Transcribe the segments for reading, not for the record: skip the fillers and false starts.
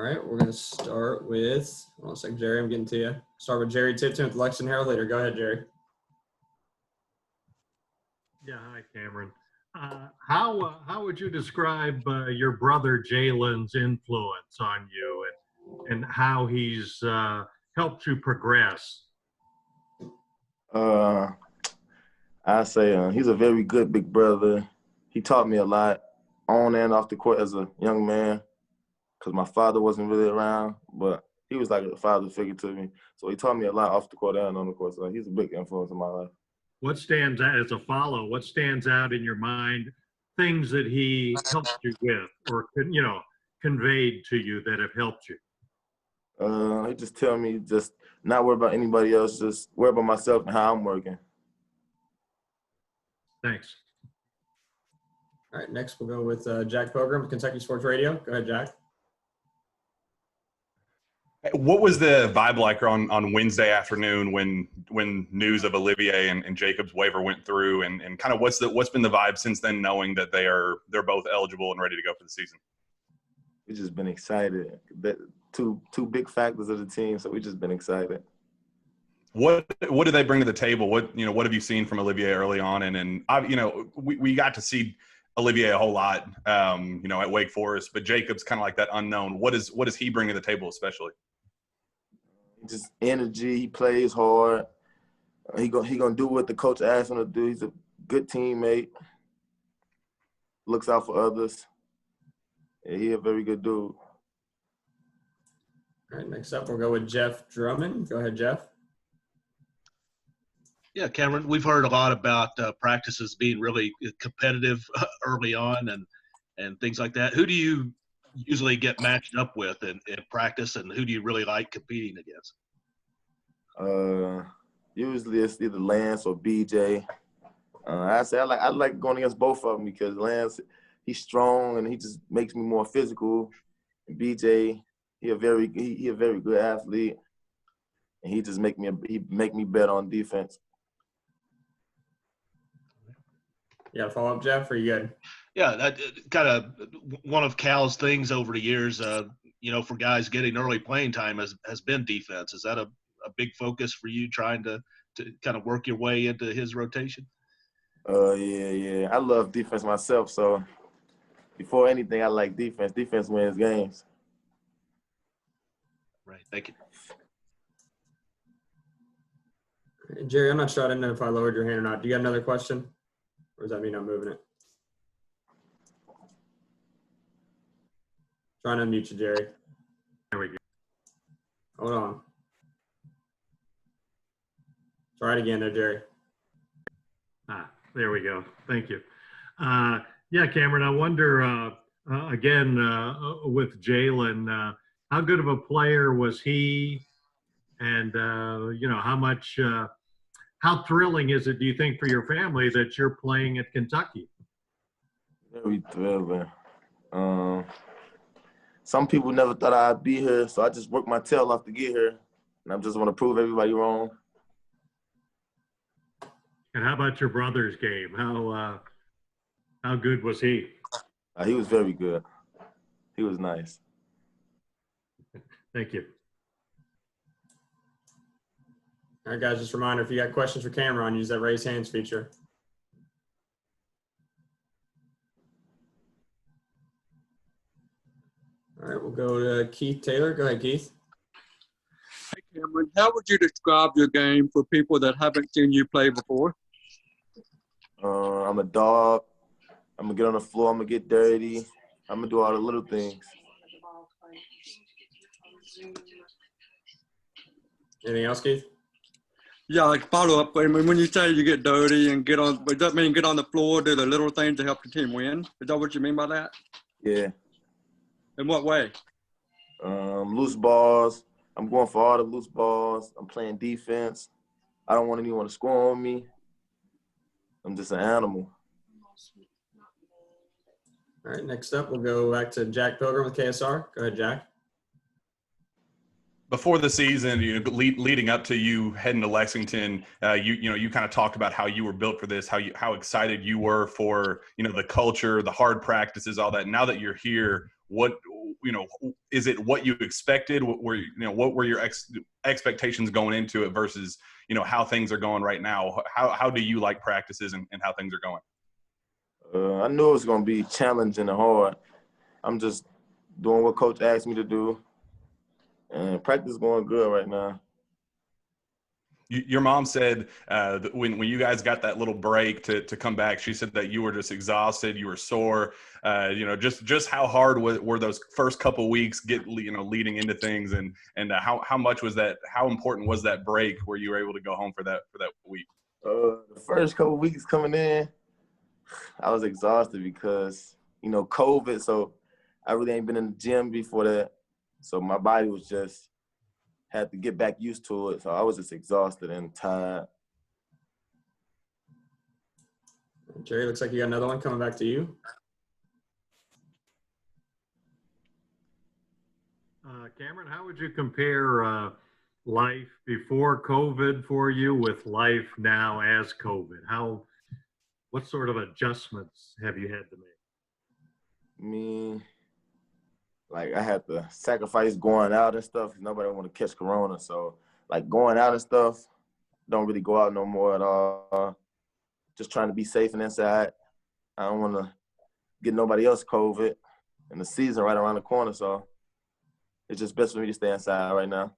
right, we're going to start with – hold on a second, Jerry. I'm getting to you. Start with Jerry Tipton with Lexington Herald Leader. Go ahead, Jerry. Yeah, hi, Cameron. How would you describe your brother Jalen's influence on you and how he's helped you progress? I say he's a very good big brother. He taught me a lot on and off the court as a young man because my father wasn't really around, but he was like a father figure to me. So he taught me a lot off the court and on the court. So he's a big influence in my life. What stands out as a follow? What stands out in your mind? Things that he helped you with, or conveyed to you that have helped you. He just tell me just not worry about anybody else, just worry about myself and how I'm working. Thanks. All right, next we'll go with Jack Pilgrim, Kentucky Sports Radio. Go ahead, Jack. What was the vibe like on Wednesday afternoon when news of Olivier and Jacob's waiver went through, and kind of what's been the vibe since then, knowing that they're both eligible and ready to go for the season? We've just been excited. That two big factors of the team, so we've just been excited. What do they bring to the table? What have you seen from Olivier early on? And we got to see Olivier a whole lot, at Wake Forest, but Jacob's kind of like that unknown. What does he bring to the table, especially? Just energy. He plays hard. He gonna do what the coach asked him to do. He's a good teammate. Looks out for others. Yeah, he a very good dude. All right, next up we'll go with Jeff Drummond. Go ahead, Jeff. Yeah, Cameron, we've heard a lot about practices being really competitive early on and things like that. Who do you usually get matched up with in practice, and who do you really like competing against? Usually it's either Lance or BJ. I like going against both of them because Lance, he's strong and he just makes me more physical. And BJ, he a very good athlete, and he just make me better on defense. You got a follow-up, Jeff, or you good? Yeah, that kind of one of Cal's things over the years, for guys getting early playing time has been defense. Is that a big focus for you, trying to kind of work your way into his rotation? Yeah. I love defense myself, so before anything, I like defense. Defense wins games. Right, thank you. Jerry, I'm not sure. I didn't know if I lowered your hand or not. Do you got another question? Or does that mean I'm moving it? Trying to unmute you, Jerry. There we go. Hold on. Try it again there, Jerry. There we go. Thank you. Yeah, Cameron, I wonder, again, with Jalen, how good of a player was he? And, how thrilling is it, do you think, for your family that you're playing at Kentucky? Very thrilling. Some people never thought I'd be here, so I just worked my tail off to get here, and I just want to prove everybody wrong. And how about your brother's game? How good was he? He was very good. He was nice. Thank you. All right, guys, just a reminder, if you got questions for Cameron, use that raise hands feature. All right, we'll go to Keith Taylor. Go ahead, Keith. Hey, Cameron, how would you describe your game for people that haven't seen you play before? I'm a dog. I'm going to get on the floor. I'm going to get dirty. I'm going to do all the little things. Anything else, Keith? Yeah, like follow up. I mean, when you say you get dirty and does that mean get on the floor, do the little things to help the team win? Is that what you mean by that? Yeah. In what way? Loose balls. I'm going for all the loose balls. I'm playing defense. I don't want anyone to score on me. I'm just an animal. All right, next up, we'll go back to Jack Pilgrim with KSR. Go ahead, Jack. Before the season, leading up to you heading to Lexington, you kind of talked about how you were built for this, how excited you were for the culture, the hard practices, all that. Now that you're here, what is it what you expected? What were your expectations going into it versus, how things are going right now? How do you like practices and how things are going? I knew it was going to be challenging and hard. I'm just doing what coach asked me to do, and practice is going good right now. Your mom said that when you guys got that little break to come back, she said that you were just exhausted, you were sore. Just how hard were those first couple weeks leading into things, and how much was that? How important was that break where you were able to go home for that week? The first couple weeks coming in, I was exhausted because COVID. So I really ain't been in the gym before that, so my body was just had to get back used to it. So I was just exhausted and tired. Jerry, looks like you got another one coming back to you. Cameron, how would you compare life before COVID for you with life now as COVID? What sort of adjustments have you had to make? I had to sacrifice going out and stuff because nobody want to catch corona. So, going out and stuff, don't really go out no more at all. Just trying to be safe and inside. I don't want to get nobody else COVID. And the season right around the corner, so it's just best for me to stay inside right now.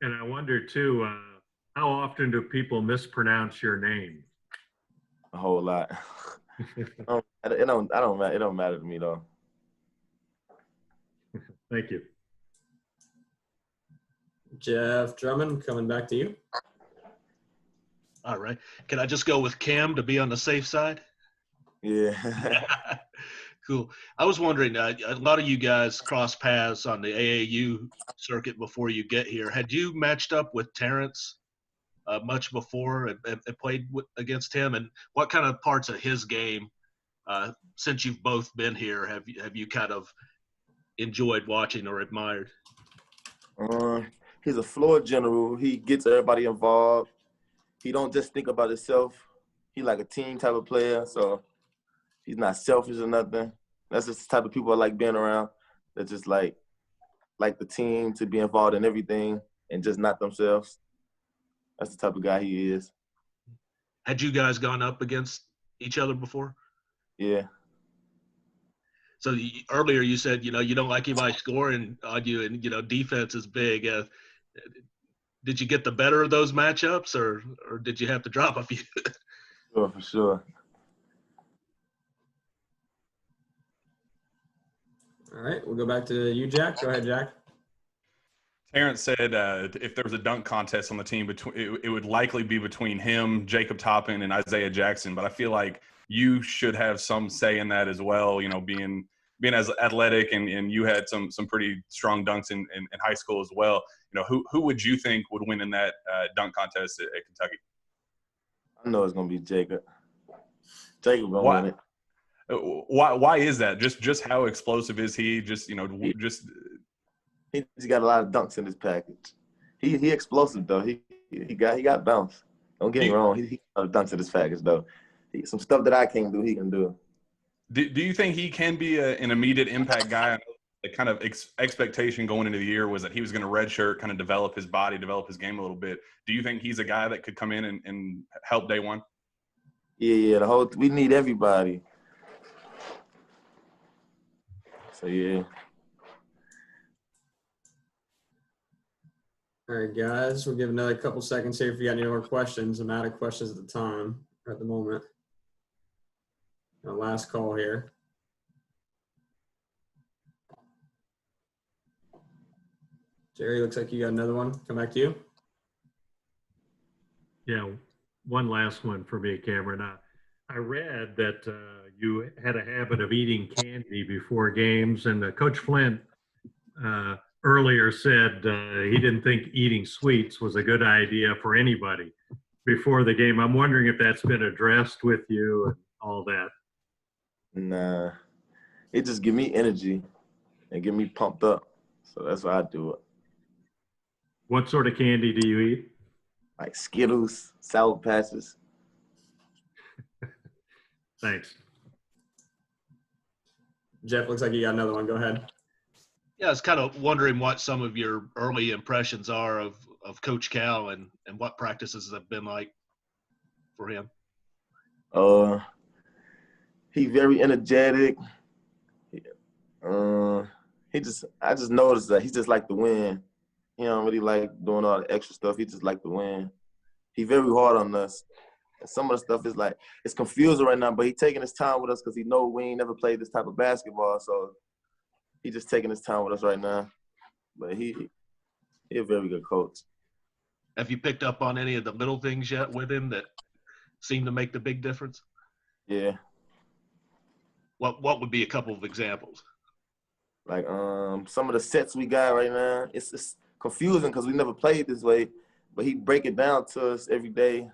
And I wonder, too, how often do people mispronounce your name? A whole lot. It don't matter to me, though. Thank you. Jeff Drummond, coming back to you. All right. Can I just go with Cam to be on the safe side? Yeah. Cool. I was wondering, a lot of you guys cross paths on the AAU circuit before you get here. Had you matched up with Terrence much before and played against him? And what kind of parts of his game, since you've both been here, have you kind of enjoyed watching or admired? He's a floor general. He gets everybody involved. He don't just think about himself. He's like a team type of player, so he's not selfish or nothing. That's just the type of people I like being around. That just like the team to be involved in everything and just not themselves. That's the type of guy he is. Had you guys gone up against each other before? Yeah. So earlier you said, you don't like anybody scoring on you and, defense is big. Did you get the better of those matchups or did you have to drop a few? Sure, for sure. All right, we'll go back to you, Jack. Go ahead, Jack. Terrence said if there was a dunk contest on the team, it would likely be between him, Jacob Toppin, and Isaiah Jackson. But I feel like you should have some say in that as well, being as athletic and you had some pretty strong dunks in high school as well. Who would you think would win in that dunk contest at Kentucky? I know it's going to be Jacob. Jacob going to win it. Why is that? Just how explosive is he? He just got a lot of dunks in his package. He explosive though. He got bounce. Don't get me wrong. He got a lot of dunks in his package though. Some stuff that I can't do, he can do. Do you think he can be an immediate impact guy? The kind of expectation going into the year was that he was going to redshirt, kind of develop his body, develop his game a little bit. Do you think he's a guy that could come in and help day one? Yeah. We need everybody. So yeah. All right, guys, we'll give another couple seconds here if you got any more questions. I'm out of questions at the time or at the moment. Our last call here. Jerry, looks like you got another one. Come back to you. Yeah, one last one for me, Cameron. I read that you had a habit of eating candy before games, and Coach Flint earlier said he didn't think eating sweets was a good idea for anybody before the game. I'm wondering if that's been addressed with you and all that. Nah, it just give me energy and get me pumped up. So that's why I do it. What sort of candy do you eat? Like Skittles, Sour Patches. Thanks. Jeff, looks like you got another one. Go ahead. Yeah, I was kind of wondering what some of your early impressions are of Coach Cal and what practices have been like for him. He very energetic. I just noticed that he just like to win. He don't really like doing all the extra stuff. He just like to win. He very hard on us. And some of the stuff is like, it's confusing right now, but he taking his time with us because he know we ain't never played this type of basketball. So he just taking his time with us right now. But he a very good coach. Have you picked up on any of the little things yet with him that seem to make the big difference? Yeah. What would be a couple of examples? Like some of the sets we got right now, it's confusing because we never played this way, but he break it down to us every day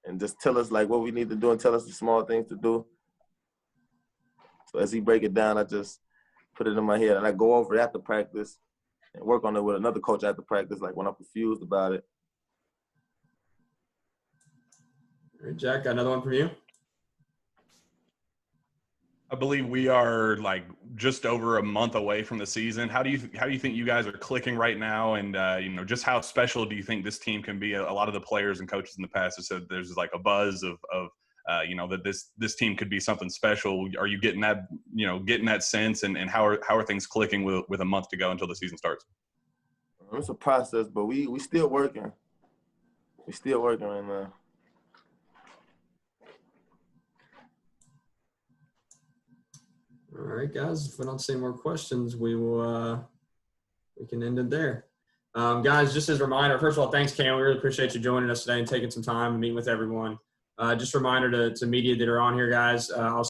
and just tell us like what we need to do and tell us the small things to do. So as he break it down, I just put it in my head and I go over it after practice and work on it with another coach after practice, like when I'm confused about it. All right, Jack, got another one from you. I believe we are like just over a month away from the season. How do you think you guys are clicking right now? And just how special do you think this team can be? A lot of the players and coaches in the past have said there's like a buzz of that this team could be something special. Are you getting that sense? And how are things clicking with a month to go until the season starts? It's a process, but we still working. We still working right now. All right, guys, if we don't see more questions, we can end it there. Guys, just as a reminder, first of all, thanks, Cam. We really appreciate you joining us today and taking some time and meeting with everyone. Just a reminder to media that are on here, guys. I'll